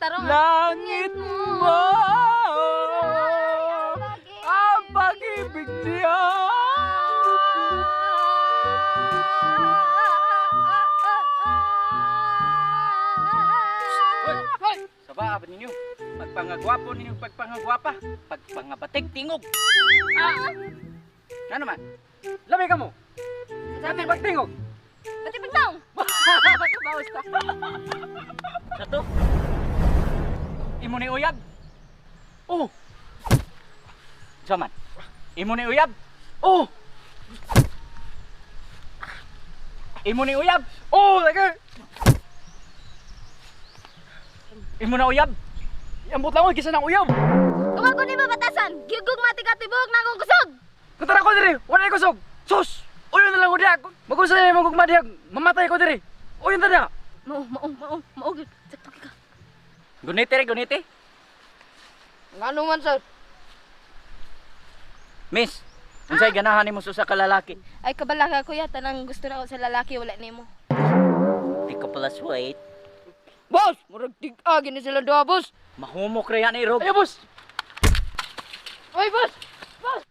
tarong. Langit mo ang pag-ibig niya. Hoy! Saba ba ninyo? Pagpangagwapo ninyo, pagpangagwapa, pagpangabatig tingog. Ano man? Lamig ka mo. Dati pagtingog. Pati pagtaong. Bawas ka. Satu. Imo ni uyab. Oh. Zaman. Imo ni uyab. Oh. Imo ni uyab. Oh, lagi. Imo na uyab. Ambot lang gisa ng uyab. Kumago ni mabatasan. Gigug mati ka tibok na akong kusog. Kuntara ko diri. Wala ko kusog. Sus. Uyon na lang ko diha. Magusa na yung magugma diha. Mamatay ko diri. Uyon na diha. Mao. Sakto ka. Guniti rin, guniti. Ngano man sir? Miss, unsay ganahan nimo sa kalalaki? Ay kabala ka kuya, tanang gusto na ako sa lalaki wala nimo. Di ka pala sweet. Boss, murag tig-agi ni sila duha, boss. Mahumok rin yan, Irog. Ay, boss. Oy, boss. Boss.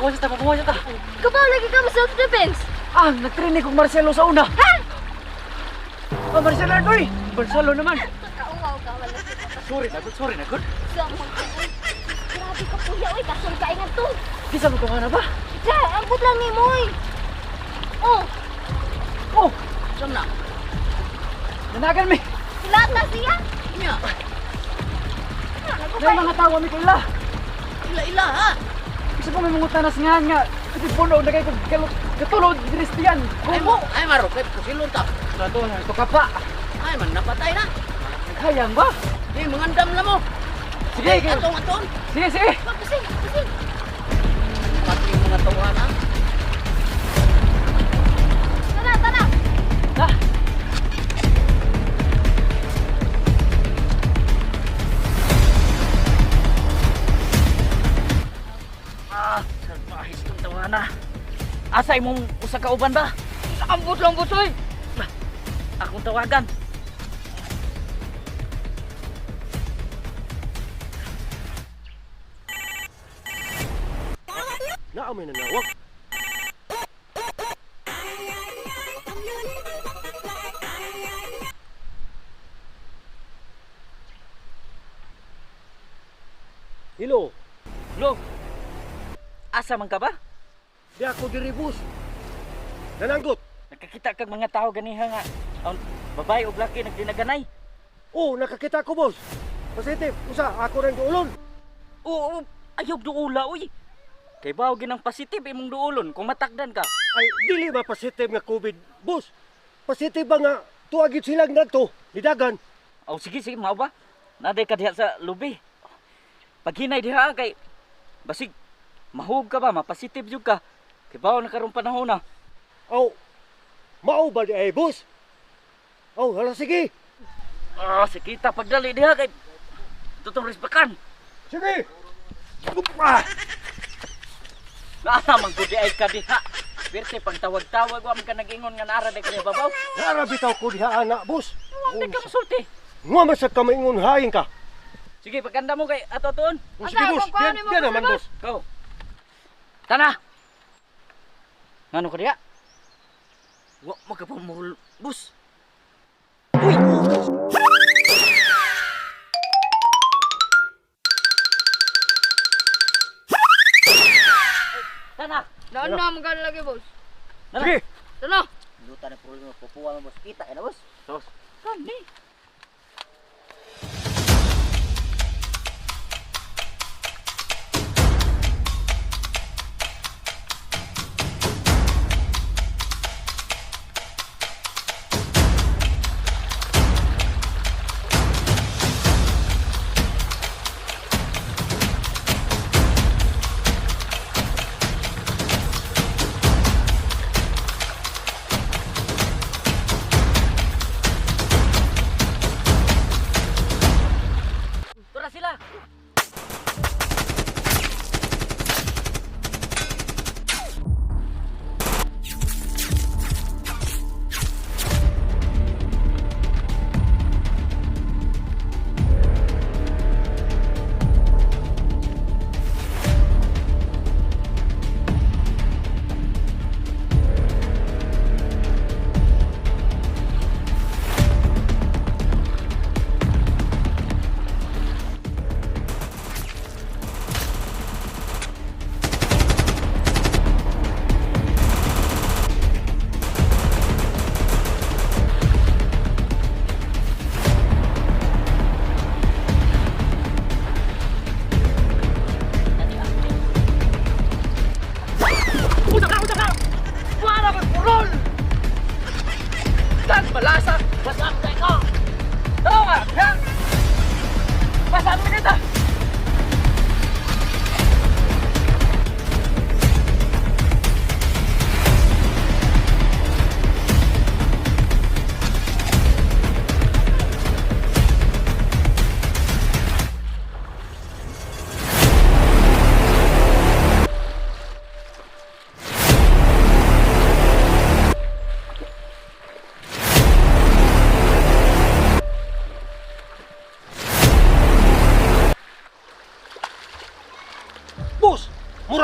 Mabuhay ta. Kabaw lagi ka mo self-defense. Ah, nagtrinig kong Marcelo sa una. Ha? Oh, Marcelo ito eh. Marcelo naman. Kauwaw ka wala. Sorry na good. Grabe ka kuya, oy, kasul ka ingat to. Kisa mo ka na ba? Ja, ambot lang ni mo, oy. Oh, Oh, saan na? Nanagan mi. silata siya. Niya. May mga tawa mi kaila. Ila ha. Isa pa may mga tanas nga. Ito puno na kayo katulog Christian. Ay mo, ay maro kay kusilon ta. Nato na ito ka pa. Ay man napatay na. Nagkayang ba? Di mangandam na mo. Sige, Ay, sige. atong. Sige. Pasing. Pati mga tawhan ha. Tara. Ha? Salpahis itong tawana. Asay mong usa ka uban ba? Ambot lang boss, oy. Akong tawagan. Naamoy na nawag. Hello, Lo, asa man ka ba? di ako diribus. Nananggot. Nakakita kag mga tao ganiha nga. Ang babae o laki nagdinaganay. Oh, nakakita ko, boss. Positive. Usa, ako rin duulon. Oo, ayaw duula, uy. Kay bawo ginang positive imong duulon kung matakdan ka. Ay, dili ba positive nga COVID, boss? Positive ba nga tuagit silang nagto, nidagan. Oh, sige, mao ba? Naday ka diha sa lubi. Paghinay diha kay basig mahug ka ba, mapositive jud ka. Kay bawo na karong panahon na. Aw, mao ba di ay, boss? Aw, hala, sige. Ah, sikita pagdali diha kay tutong respekan. Sige. Ah, Naa man gud ay ka diha. Perti pang tawag-tawag wa man ka nag-ingon nga nara day ka babaw. narabitaw ko diha, anak, boss. Wa ka masulti. Nga masag ka maingon hain ka. Sige, pagkanda mo kay ato tuon. Oh, sige, boss. Diyan naman, boss. Go. Tana. Ngano ka diha? Wa magapamul, bus. Uy! Tana. Naan ka lagi, boss. Sige. Tara. Luta na problema pupuan mo boss. Kita na boss. Sos. Kani.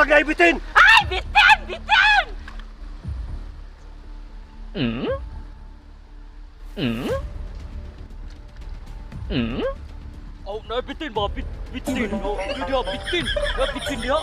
murag na ibitin. Ay, bitin! Bitin! Oh, na bitin ba? Bitin. Oh, dia bitin. Bitin dia.